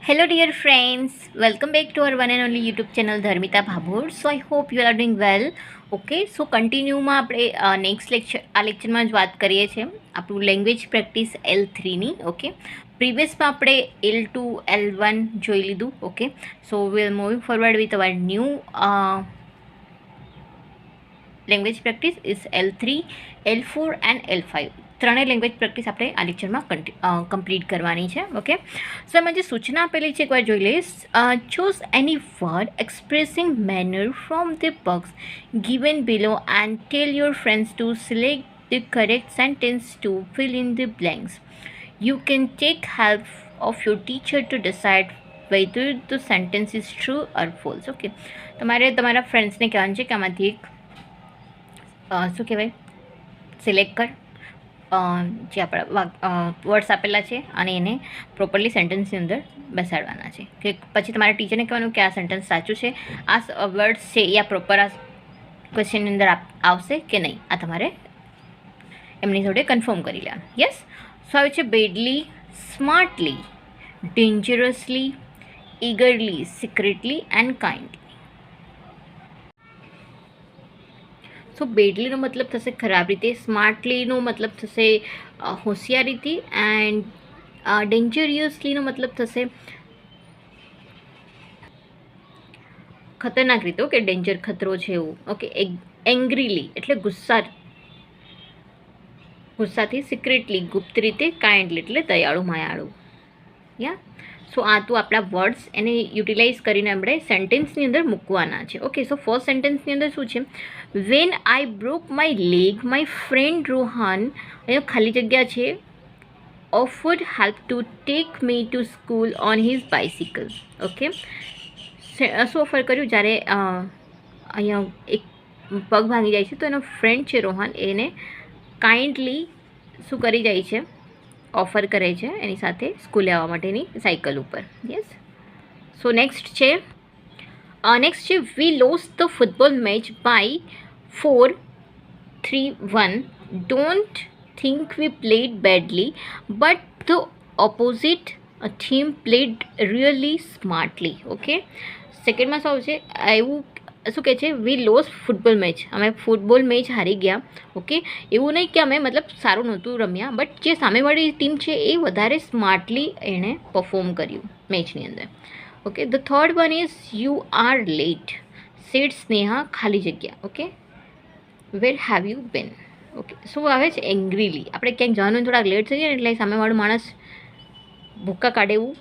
Hello, dear friends. Welcome back to our one and only YouTube channel, Dharmita Bhabur. So, I hope you are doing well. Okay so કન્ટિન્યુમાં આપણે next લેક્ચરમાં જ વાત કરીએ છીએ આપણું લેંગ્વેજ પ્રેક્ટિસ L3ની. ઓકે, પ્રીવિયસમાં આપણે L2 L1 જોઈ લીધું. Okay, so will moving forward with our new language practice is L3 L4 and L5. ત્રણેય લેંગ્વેજ પ્રેક્ટિસ આપણે આ લેક્ચરમાં કમ્પ્લીટ કરવાની છે. ઓકે, સો એમાં જે સૂચના આપેલી છે એકવાર જોઈ લઈશ. Choose any word expressing manner from the box given below and tell your friends to select the correct sentence to fill in the blanks. You can take help of your teacher to decide whether the sentence is true or false. Okay, તમારે તમારા ફ્રેન્ડ્સને કહેવાનું છે કે આમાંથી એક શું કહેવાય select કર જે આપણા વર્ડ્સ આપેલા છે અને એને પ્રોપરલી સેન્ટેન્સની અંદર બેસાડવાના છે. કે પછી તમારા ટીચરને કહેવાનું કે આ સેન્ટેન્સ સાચું છે, આ વર્ડ્સ છે એ આ પ્રોપર આ ક્વેશ્ચનની અંદર આવશે કે નહીં, આ તમારે એમની જોડે કન્ફર્મ કરી લેવાનું. યસ, સો આવે છે badly, smartly, ડેન્જરસલી, ઈગરલી, secretly and kindly. સો બેડલીનો મતલબ થશે ખરાબ રીતે, સ્માર્ટલીનો મતલબ થશે હોશિયારીથી, એન્ડ ડેન્જરિયસલીનો મતલબ થશે ખતરનાક રીતે. ઓકે, ડેન્જર ખતરો છે એવું. ઓકે, એંગ્રીલી એટલે ગુસ્સાથી, સિક્રેટલી ગુપ્ત રીતે, કાઇન્ડલી એટલે દયાળુ માયાળુ. યા, સો આ તો આપણા વર્ડ્સ એને યુટિલાઇઝ કરીને આપણે સેન્ટેન્સની અંદર મૂકવાના છે. ઓકે, સો ફર્સ્ટ સેન્ટેન્સની અંદર શું છે? When I broke my leg my friend Rohan, અહીંયા ખાલી જગ્યા છે, offered help to take me to school on his bicycle. Okay, શું ઓફર કર્યું? જ્યારે અહીંયા એક પગ ભાંગી જાય છે તો એનો ફ્રેન્ડ છે રોહન, એને કાઇન્ડલી શું કરી જાય છે? ઓફર કરે છે એની સાથે સ્કૂલે આવવા માટેની સાયકલ ઉપર. યસ, સો નેક્સ્ટ છે we lost the football match by 4-3-1. Don't think we played badly but the opposite team played really smartly. Okay, સેકન્ડમાં શું આવશે? એવું શું કહે છે? વી લોસ ફૂટબોલ મેચ, અમે ફૂટબોલ મેચ હારી ગયા. ઓકે, એવું નહીં કે અમે મતલબ સારું નહોતું રમ્યા, બટ જે સામેવાળી ટીમ છે એ વધારે સ્માર્ટલી એણે પરફોર્મ કર્યું મેચની અંદર. Okay, the third one is you are late, said Sneha, ખાલી જગ્યા. Okay, where have you been. Okay, શું આવે છે? એંગ્રીલી, આપણે ક્યાંક જવાનું થોડાક લેટ થઈ જાય એટલે સામેવાળું માણસ ભૂક્કા કાઢે એવું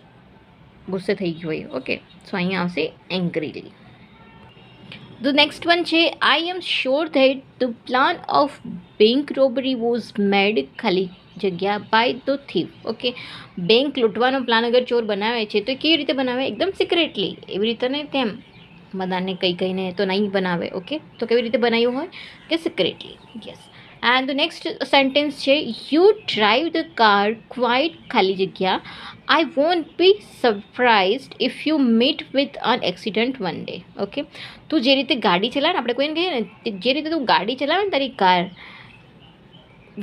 ગુસ્સે થઈ ગયું હોય. ઓકે, સો અહીંયા આવશે એંગ્રીલી. The next one છે I am sure that the plan of bank robbery was made ખાલી જગ્યા by the thief. Okay, bank લૂંટવાનો પ્લાન અગર ચોર બનાવે છે તો કેવી રીતે બનાવે? એકદમ સિક્રેટલી, એવી રીતે નહીં તેમ બધાને કહીને તો નહીં બનાવે. ઓકે, તો કેવી રીતે બનાવ્યું હોય? કે secretly. Yes, and the next sentence છે you drive the car quite ખાલી જગ્યા I won't be surprised if you meet with an accident one day. Okay, તું જે રીતે ગાડી ચલાવે ને, આપણે કોઈને કહીએ ને જે રીતે તું ગાડી ચલાવે ને તારી કાર,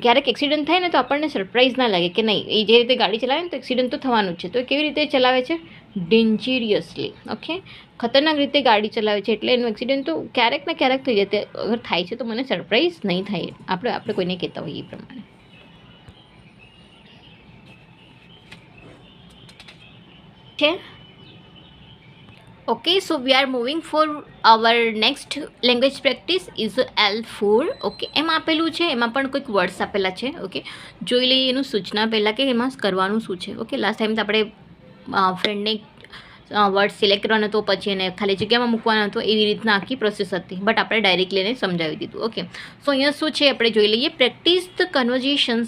ક્યારેક એક્સિડન્ટ થાય ને તો આપણને સરપ્રાઇઝ ના લાગે કે નહીં, એ જે રીતે ગાડી ચલાવે ને તો એક્સિડન્ટ તો થવાનું જ છે. તો કેવી રીતે ચલાવે છે? ડેન્જરિયસલી. ઓકે, ખતરનાક રીતે ગાડી ચલાવે છે એટલે એનું એક્સિડન્ટ તો ક્યારેક ને ક્યારેક થઈ જાય. અગર થાય છે તો મને સરપ્રાઇઝ નહીં થાય, આપણે કોઈને કહેતા હોઈએ એ પ્રમાણે. છે okay, so we are moving for our next language practice is L4. Okay, એમાં આપેલું છે, એમાં પણ કોઈક વર્ડ્સ આપેલા છે. ઓકે, જોઈ લઈએ એનું સૂચના પહેલાં કે એમાં કરવાનું શું છે. ઓકે, લાસ્ટ ટાઈમ તો આપણે ફ્રેન્ડને વર્ડ સિલેક્ટ કરવાનો હતો, પછી એને ખાલી જગ્યામાં મૂકવાનો હતો, એવી રીતના આખી પ્રોસેસ હતી, બટ આપણે ડાયરેક્ટલી એને સમજાવી દીધું. ઓકે, સો અહીંયા શું છે આપણે જોઈ લઈએ. Practice the conversation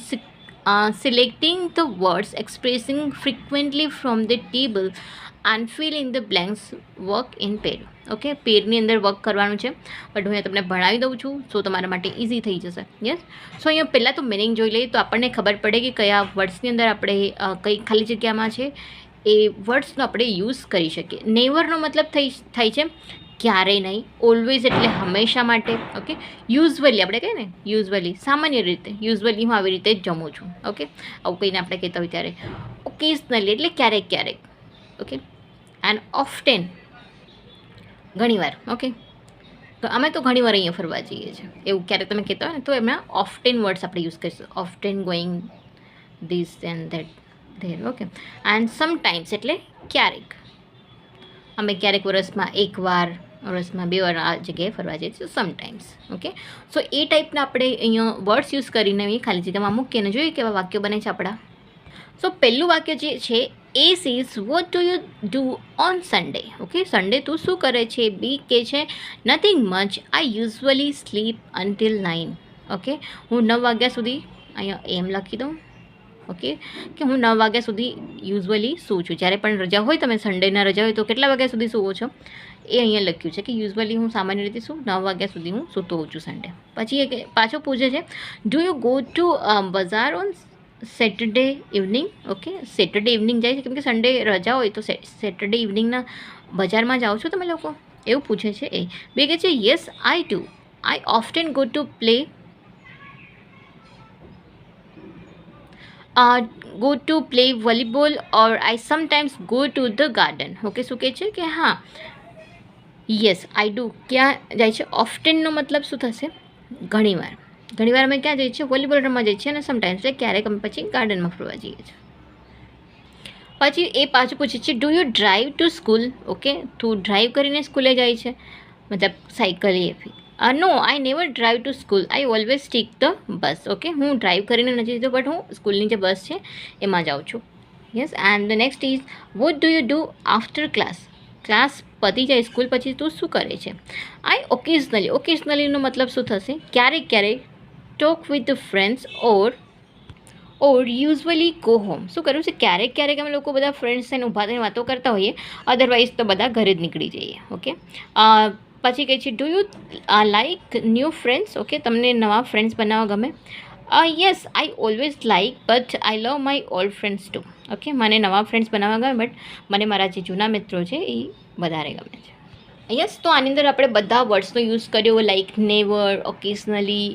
selecting the words expressing frequently from the table and fill in the blanks work in pair. Okay, પેરની અંદર વર્ક કરવાનું છે, બટ હું તમને ભણાવી દઉં છું, સો તમારા માટે ઇઝી થઈ જશે. યસ, સો અહીંયા પહેલાં તો મિનિંગ જોઈ લઈએ તો આપણને ખબર પડે કે કયા વર્ડ્સની અંદર આપણે કઈ ખાલી જગ્યામાં છે એ વર્ડ્સનો આપણે યુઝ કરી શકીએ. નેવરનો મતલબ થાય છે ક્યારેય નહીં, ઓલવેઝ એટલે હંમેશા માટે. ઓકે, યુઝવલી આપણે કહીએ ને, યુઝવલી સામાન્ય રીતે, યુઝવલી હું આવી રીતે જ જમું છું. ઓકે, આવું કહીને આપણે કહેતા હોય ત્યારે. ઓકેઝનલી એટલે ક્યારેક ક્યારેક. ઓકે, એન્ડ ઓફટેન ઘણીવાર. ઓકે, તો અમે તો ઘણીવાર અહીંયા ફરવા જઈએ છીએ એવું ક્યારેક તમે કહેતા હોય ને તો એમાં ઓફટેન વર્ડ્સ આપણે યુઝ કરીશું. Often going this and that there. Okay, and sometimes એટલે ક્યારેક. અમે ક્યારેક વર્ષમાં એકવાર, વર્ષમાં 2 વાર આ જગ્યાએ ફરવા જઈએ છીએ સમટાઈમ્સ. ઓકે, સો એ ટાઈપના આપણે અહીંયા વર્ડ્સ યુઝ કરીને એ ખાલી જગ્યામાં મૂકીને જોઈએ કેવા વાક્યો બને છે આપણા. સો પહેલું વાક્ય જે છે એ says what do you do on Sunday. Okay, Sunday તું શું કરે છે. બી કે છે nothing much, I usually sleep until 9. Okay, હું 9 વાગ્યા સુધી, અહીંયા એમ લખી દઉં. ઓકે, કે હું 9 વાગ્યા સુધી યુઝવલી સૂવું છું. જ્યારે પણ રજા હોય, તમે સન્ડેના રજા હોય તો કેટલા વાગ્યા સુધી સૂવો છો એ અહીંયા લખ્યું છે કે યુઝવલી હું સામાન્ય રીતે 9 વાગ્યા સુધી હું સૂતો હોઉં છું સન્ડે. પછી એ પાછો પૂછે છે ડુ યુ ગો ટુ બજાર on Saturday evening. Okay, Saturday evening જાય છે કેમ કે સન્ડે રજા હોય તો સેટરડે ઇવનિંગના બજારમાં જાઓ છો તમે લોકો એવું પૂછે છે એ. બે કહે છે yes I do, I often go to play go to play volleyball or I sometimes go to the garden. Okay, શું કહે છે કે હા યસ આઈ ડુ ક્યાં જાય છે. ઓફટેનનો મતલબ શું થશે ઘણીવાર. ઘણીવાર અમે ક્યાં જઈએ છીએ વોલીબોલ રમવા જઈએ છીએ અને સમટાઈમ્સ એટલે ક્યારેક અમે પછી ગાર્ડનમાં ફરવા જઈએ છીએ. પછી એ પાછું પૂછે છે do you drive to school. Okay, તું ડ્રાઈવ કરીને સ્કૂલે જાય છે મતલબ સાયકલ એ. No I never drive to school, I always take the bus. Okay, હું ડ્રાઈવ કરીને નથી જતો બટ હું સ્કૂલની જે બસ છે એમાં જાઉં છું. Yes, and the next is what do you do after class. Class પતી જાય સ્કૂલ પછી તું શું કરે છે. આઈ ઓકેઝનલી, ઓકેઝનલીનો મતલબ શું થશે ક્યારેક ક્યારેક. Talk with the friends or usually go home. શું કર્યું છે ક્યારેક ક્યારેક અમે લોકો બધા ફ્રેન્ડ્સ થઈને ઊભા થઈને વાતો કરતા હોઈએ, અધરવાઇઝ તો બધા ઘરે જ નીકળી જઈએ. ઓકે, પછી કહે છે do you like new friends. Okay, તમને નવા ફ્રેન્ડ્સ બનાવવા ગમે. Yes I always like but I love my old friends two. Okay, મને નવા ફ્રેન્ડ્સ બનાવવા ગમે બટ મને મારા જે જૂના મિત્રો છે એ વધારે ગમે છે. યસ, તો આની અંદર આપણે બધા વર્ડ્સનો યુઝ કર્યો like never, occasionally,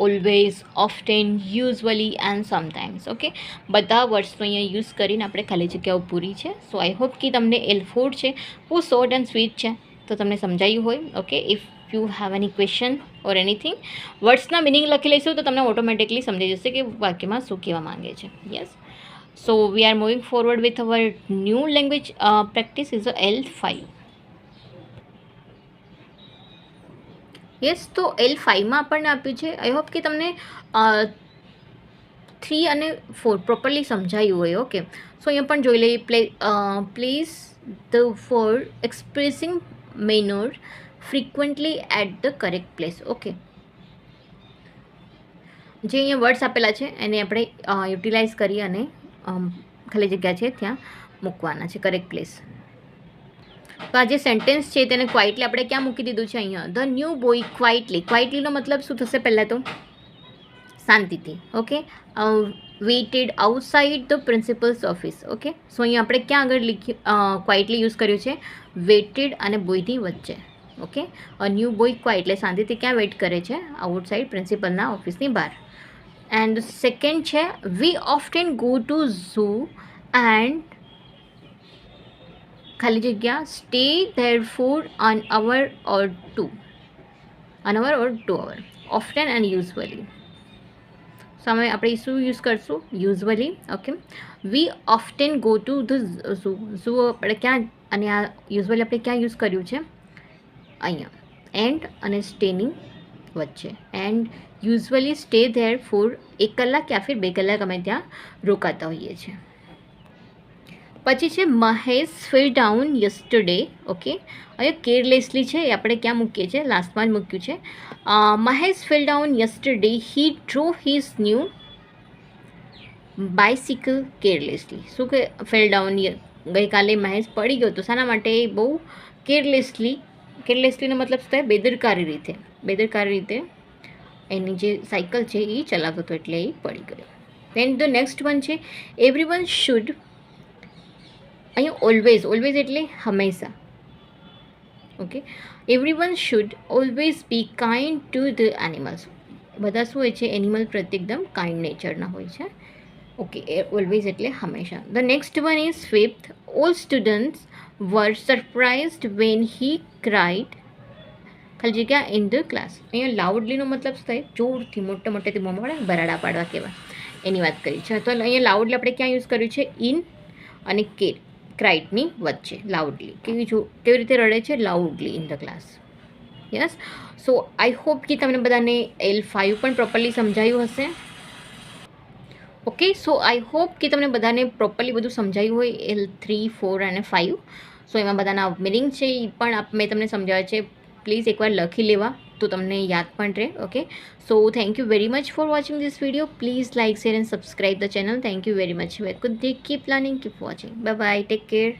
always, often, usually and sometimes. Okay, બધા વર્ડ્સનો અહીંયા યુઝ કરીને આપણે ખાલી જગ્યાઓ પૂરી છે. સો આઈ હોપ કે તમને L4 છે બહુ શોર્ટ એન્ડ સ્વીટ છે તો તમને સમજાયું હોય. Okay, if you have any question or anything, વર્ડ્સના મિનિંગ લખી લઈશું તો તમને ઓટોમેટિકલી સમજાઈ જશે કે વાક્યમાં શું કહેવા માંગે છે. Yes, so we are moving forward with our new language practice is L5. Yes, તો L5માં આપણને આપ્યું છે. આઈ હોપ કે તમને 3 અને 4 પ્રોપરલી સમજાયું હોય. ઓકે, સો અહીંયા પણ જોઈ લઈએ please the for expressing manner frequently at the correct place. Okay, જે અહીંયા વર્ડ્સ આપેલા છે એને આપણે યુટિલાઇઝ કરી અને ખાલી જગ્યા છે ત્યાં મૂકવાના છે કરેક્ટ પ્લેસ. તો આ જે સેન્ટેન્સ છે તેને ક્વાઇટલી આપણે ક્યાં મૂકી દીધું છે અહીંયા ધ ન્યૂ બોય ક્વાઇટલી. ક્વાઇટલીનો મતલબ શું થશે પહેલાં તો શાંતિથી. Okay, waited outside the principal's office. Okay, so અહીંયા આપણે ક્યાં આગળ લખ્યું ક્વાઇટલી યુઝ કર્યું છે વેઇટેડ અને બોયની વચ્ચે. ઓકે, ન્યૂ બોય ક્વાઇટ એટલે શાંતિથી ક્યાં વેઇટ કરે છે આઉટસાઇડ પ્રિન્સિપલના ઓફિસની બહાર. એન્ડ સેકન્ડ છે we often go to zoo and ખાલી જગ્યા stay there for an hour or 2 hour. Often and usually. So અમે આપણે શું યુઝ કરશું usually. Okay, we often go to the zoo આપણે ક્યાં અને આ યુઝવલી આપણે ક્યાં યુઝ કર્યું છે અહીંયા એન્ડ અને સ્ટેની વચ્ચે. And usually stay there four 1 કલાક યા ફિર 2 કલાક અમે ત્યાં રોકાતા હોઈએ છીએ. પછી છે Mahesh fell down yesterday. Okay, અહીંયા કેરલેસલી છે એ આપણે ક્યાં મૂકીએ છીએ લાસ્ટમાં જ મૂક્યું છે. મહેશ ફેલ ડાઉન યસ્ટરડે હી ડ્રોવ હિઝ ન્યૂ બાઇસિકલ કેરલેસલી. શું કે ફેલ ડાઉન ગઈકાલે મહેશ પડી ગયો તો શાના માટે બહુ કેરલેસલીનો મતલબ શું થાય બેદરકારી રીતે એની જે સાયકલ છે એ ચલાવતો હતો એટલે એ પડી ગયો. દેન ધ નેક્સ્ટ વન છે એવરીવન શુડ. અહીંયા ઓલવેઝ એટલે હંમેશા. Okay, everyone should always be kind to the animals. બધા શું હોય છે એનિમલ પ્રત્યે એકદમ કાઇન્ડ નેચરના હોય છે. ઓકે, ઓલવેઝ એટલે હંમેશા. The next one is fifth. All students were surprised when he cried ખાલી જગ્યા ઇન ધ ક્લાસ. અહીંયા લાઉડલીનો મતલબ શું થાય? જોરથી મોટેથી મોં પડે બરાડા પાડવા કહેવાય, એની વાત કરી છે. તો અહીંયા લાઉડલી આપણે ક્યાં યુઝ કર્યું છે? ઇન અને ક્રાઇડની વચ્ચે લાઉડલી. કેવી રીતે રડે છે? Loudly in the class. Yes. So I hope કે તમને બધાને L5 પણ પ્રોપરલી સમજાયું હશે. ઓકે, સો આઈ હોપ કે તમને બધાને પ્રોપરલી બધું સમજાયું હોય, L3, 4 અને 5. સો એમાં બધાના મિનિંગ છે એ પણ મેં તમને સમજાવ્યા છે. પ્લીઝ એકવાર લખી લેવા તો તમને યાદ પણ રહે. Okay, so thank you very much for watching this video. Please like, share and subscribe the channel. Thank you very much. Have a good day. Keep learning, keep watching. Bye bye. Take care.